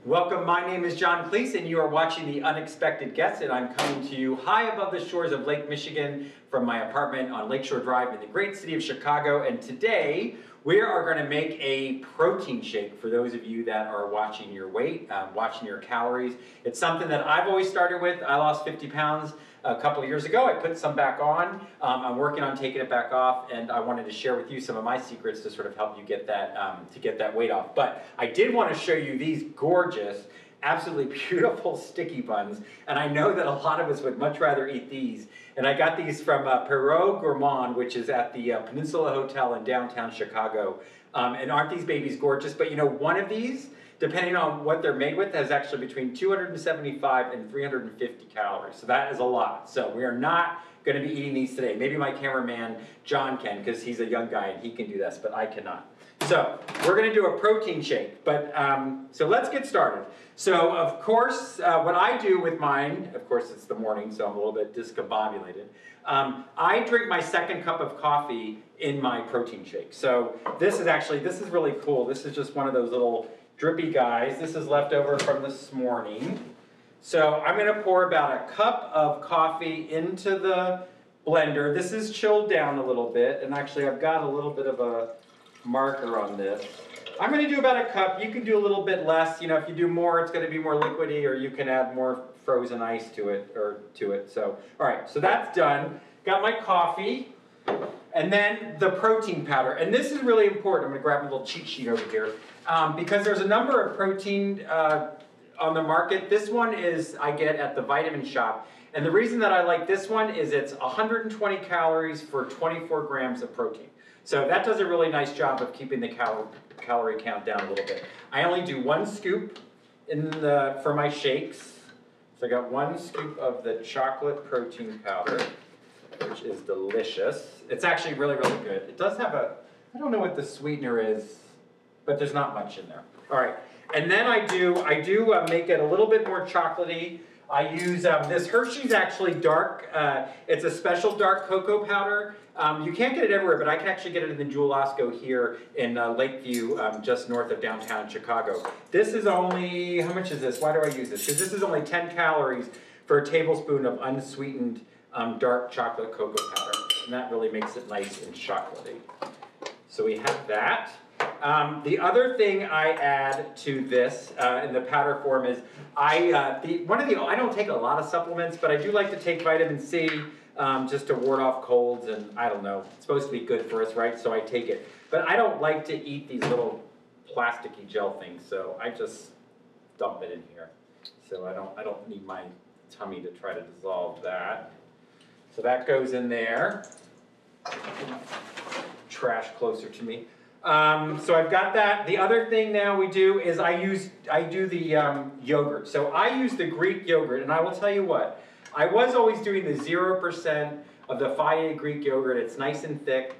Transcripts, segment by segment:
Welcome, my name is John Clese and you are watching The Unexpected Guest, and I'm coming to you high above the shores of Lake Michigan from my apartment on Lakeshore Drive in the great city of Chicago. And today we are going to make a protein shake for those of you that are watching your weight, watching your calories. It's something that I've always started with. I lost 50 pounds a couple of years ago. I put some back on. I'm working on taking it back off, and I wanted to share with you some of my secrets to sort of help you get that weight off. But I did want to show you these gorgeous, absolutely beautiful sticky buns, and I know that a lot of us would much rather eat these. And I got these from Perot Gourmand, which is at the Peninsula Hotel in downtown Chicago. And aren't these babies gorgeous? But you know, one of these, depending on what they're made with, has actually between 275 and 350 calories. So that is a lot. So we are not going to be eating these today. Maybe my cameraman, John, can, because he's a young guy and he can do this, but I cannot. So we're going to do a protein shake. But so let's get started. So of course, what I do with mine, of course it's the morning, so I'm a little bit discombobulated. I drink my second cup of coffee in my protein shake. So this is really cool. This is just one of those little drippy guys. This is left over from this morning. So I'm going to pour about a cup of coffee into the blender. This is chilled down a little bit, and actually I've got a little bit of a marker on this. I'm going to do about a cup. You can do a little bit less. You know, if you do more, it's going to be more liquidy, or you can add more frozen ice to it. So, all right, so that's done. Got my coffee, and then the protein powder. And this is really important. I'm going to grab a little cheat sheet over here because there's a number of protein on the market. This one is I get at the Vitamin Shop. And the reason that I like this one is it's 120 calories for 24 grams of protein. So that does a really nice job of keeping the calorie count down a little bit. I only do one scoop for my shakes. So I got one scoop of the chocolate protein powder, which is delicious. It's actually really, really good. It does have I don't know what the sweetener is, but there's not much in there. All right, and then I do make it a little bit more chocolatey. I use this Hershey's actually dark. It's a special dark cocoa powder. You can't get it everywhere, but I can actually get it in the Jewel Osco here in Lakeview, just north of downtown Chicago. This is only, how much is this? Why do I use this? Because this is only 10 calories for a tablespoon of unsweetened dark chocolate cocoa powder. And that really makes it nice and chocolatey. So we have that. The other thing I add to this in the powder form is I don't take a lot of supplements, but I do like to take vitamin C just to ward off colds, and I don't know, it's supposed to be good for us, right? So I take it. But I don't like to eat these little plasticky gel things, so I just dump it in here. So I don't need my tummy to try to dissolve that. So that goes in there. Trash closer to me. So I've got that. The other thing now we do is I do the yogurt. So I use the Greek yogurt, and I will tell you what, I was always doing the 0% of the Fage Greek yogurt. It's nice and thick.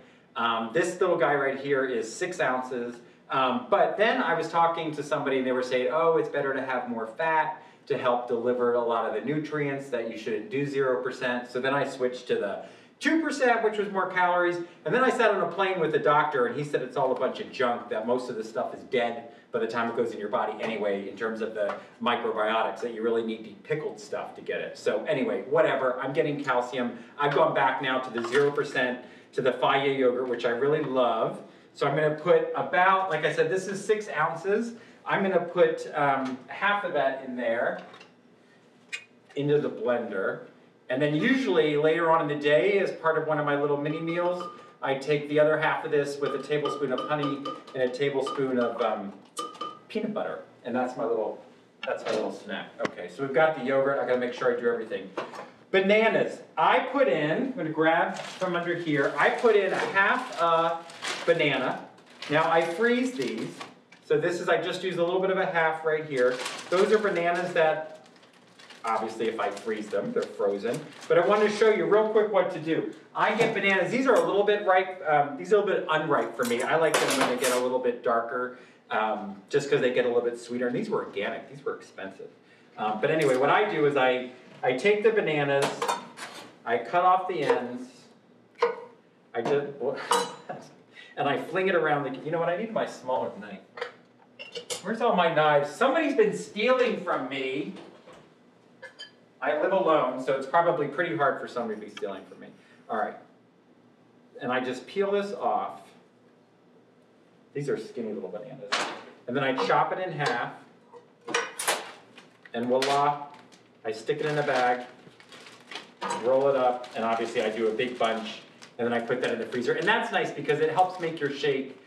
This little guy right here is 6 ounces. But then I was talking to somebody and they were saying, oh, it's better to have more fat to help deliver a lot of the nutrients, that you shouldn't do 0%. So then I switched to the 2%, which was more calories. And then I sat on a plane with the doctor and he said it's all a bunch of junk, that most of the stuff is dead by the time it goes in your body anyway, in terms of the microbiotics, that you really need the pickled stuff to get it. So anyway, whatever, I'm getting calcium. I've gone back now to the 0% to the Fage yogurt, which I really love. So I'm gonna put about, like I said, this is 6 ounces. I'm gonna put half of that in there, into the blender. And then usually later on in the day, as part of one of my little mini meals, I take the other half of this with a tablespoon of honey and a tablespoon of peanut butter. And that's my little snack. Okay, so we've got the yogurt. I gotta make sure I do everything. Bananas. I'm gonna grab from under here, I put in a half banana. Now I freeze these. So I just use a little bit of a half right here. Those are bananas that, obviously if I freeze them, they're frozen. But I wanted to show you real quick what to do. I get bananas, these are a little bit ripe, these are a little bit unripe for me. I like them when they get a little bit darker, just because they get a little bit sweeter. And these were organic, these were expensive. But anyway, what I do is I take the bananas, I cut off the ends, and I fling it around the, you know what, I need my smaller knife. Where's all my knives? Somebody's been stealing from me. I live alone, so it's probably pretty hard for somebody to be stealing from me. All right. And I just peel this off. These are skinny little bananas. And then I chop it in half. And voila, I stick it in a bag, roll it up, and obviously I do a big bunch, and then I put that in the freezer. And that's nice because it helps make your shake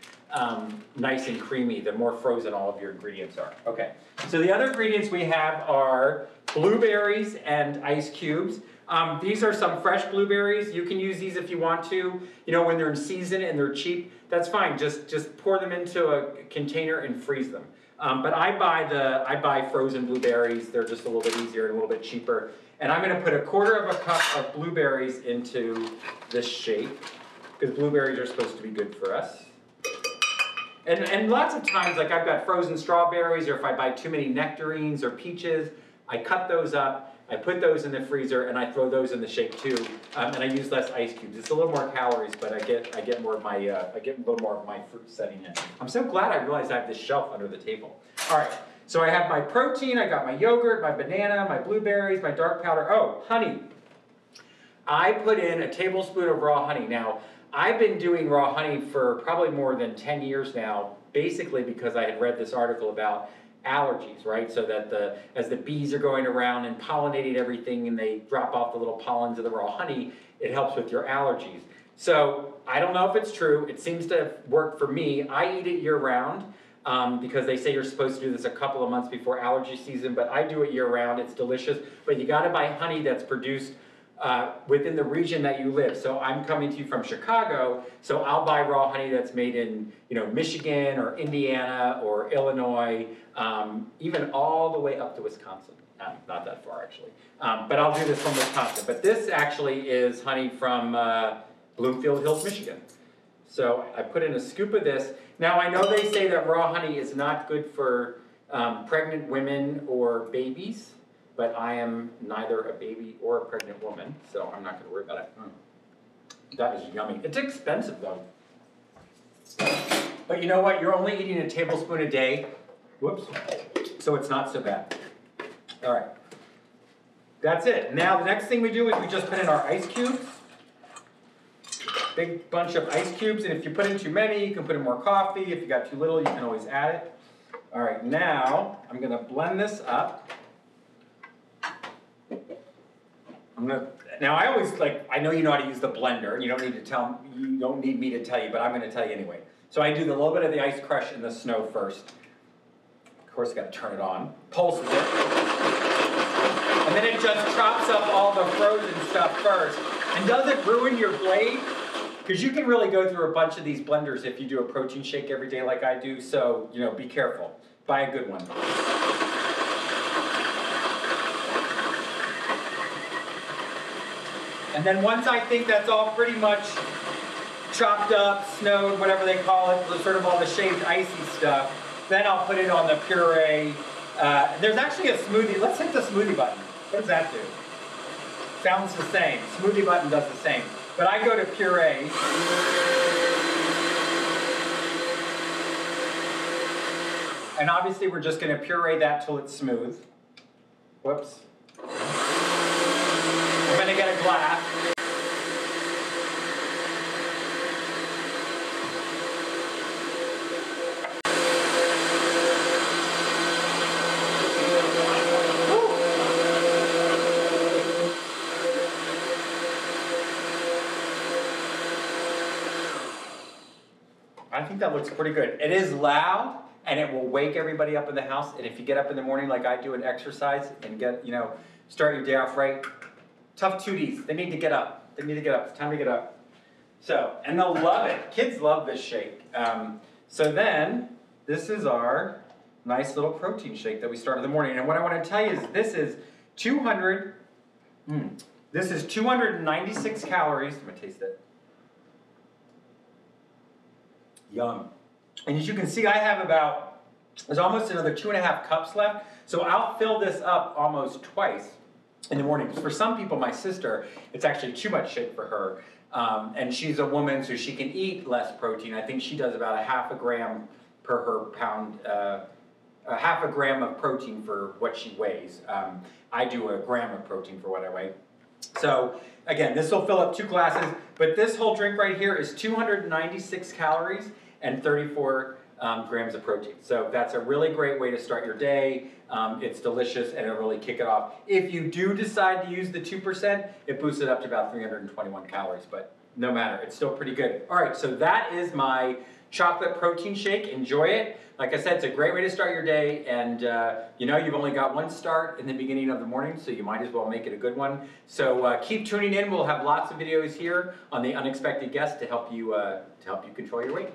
nice and creamy the more frozen all of your ingredients are. Okay, so the other ingredients we have are blueberries and ice cubes. These are some fresh blueberries. You can use these if you want to. You know, when they're in season and they're cheap, that's fine. Just pour them into a container and freeze them. But I buy frozen blueberries. They're just a little bit easier and a little bit cheaper. And I'm going to put 1/4 cup of blueberries into this shake because blueberries are supposed to be good for us. And lots of times, like I've got frozen strawberries, or if I buy too many nectarines or peaches, I cut those up, I put those in the freezer, and I throw those in the shake too. And I use less ice cubes. It's a little more calories, but I get more of my I get a little more of my fruit setting in. I'm so glad I realized I have this shelf under the table. All right, so I have my protein, I got my yogurt, my banana, my blueberries, my dark powder. Oh, honey. I put in a tablespoon of raw honey. Now, I've been doing raw honey for probably more than 10 years now, basically because I had read this article about allergies, right? So that as the bees are going around and pollinating everything and they drop off the little pollens of the raw honey, it helps with your allergies. So I don't know if it's true. It seems to have worked for me. I eat it year round because they say you're supposed to do this a couple of months before allergy season, but I do it year round. It's delicious, but you gotta buy honey that's produced within the region that you live. So I'm coming to you from Chicago, so I'll buy raw honey that's made in, you know, Michigan or Indiana or Illinois, even all the way up to Wisconsin. Not that far actually, but I'll do this from Wisconsin. But this actually is honey from Bloomfield Hills, Michigan. So I put in a scoop of this. Now I know they say that raw honey is not good for pregnant women or babies, but I am neither a baby or a pregnant woman, so I'm not going to worry about it. That is yummy. It's expensive though. But you know what? You're only eating a tablespoon a day. Whoops. So it's not so bad. All right. That's it. Now the next thing we do is we just put in our ice cubes. Big bunch of ice cubes, and if you put in too many, you can put in more coffee. If you got too little, you can always add it. All right, now I'm going to blend this up. Now I always I know you know how to use the blender. You don't need me to tell you, but I'm going to tell you anyway. So I do the little bit of the ice crush in the snow first. Of course, I got to turn it on. Pulses it. And then it just chops up all the frozen stuff first. And does it ruin your blade? Because you can really go through a bunch of these blenders if you do a protein shake every day like I do. So, you know, be careful. Buy a good one. And then once I think that's all pretty much chopped up, snowed, whatever they call it, sort of all the shaved icy stuff, then I'll put it on the puree. There's actually a smoothie. Let's hit the smoothie button. What does that do? Sounds the same. Smoothie button does the same. But I go to puree. And obviously we're just going to puree that till it's smooth. Whoops. I'm going to get a glass. I think that looks pretty good. It is loud, and it will wake everybody up in the house. And if you get up in the morning like I do and exercise and get, start your day off right, tough tooties. They need to get up. They need to get up. It's time to get up. So, and they'll love it. Kids love this shake. So then, this is our nice little protein shake that we start in the morning. And what I want to tell you is this is 296 calories. I'm going to taste it. Yum. And as you can see, I have about There's almost another 2.5 cups left, so I'll fill this up almost twice in the morning. For some people, my sister, it's actually too much shake for her, and she's a woman, so she can eat less protein. I think she does about 0.5 gram per her pound, 0.5 gram of protein for what she weighs. I do 1 gram of protein for what I weigh. So again, this will fill up 2 glasses, but this whole drink right here is 296 calories and 34 grams of protein. So that's a really great way to start your day. It's delicious and it'll really kick it off. If you do decide to use the 2%, it boosts it up to about 321 calories, but no matter, it's still pretty good. All right, so that is my chocolate protein shake. Enjoy it. Like I said, it's a great way to start your day, and you know you've only got one start in the beginning of the morning, so you might as well make it a good one. So keep tuning in. We'll have lots of videos here on the unexpected guest to help you control your weight.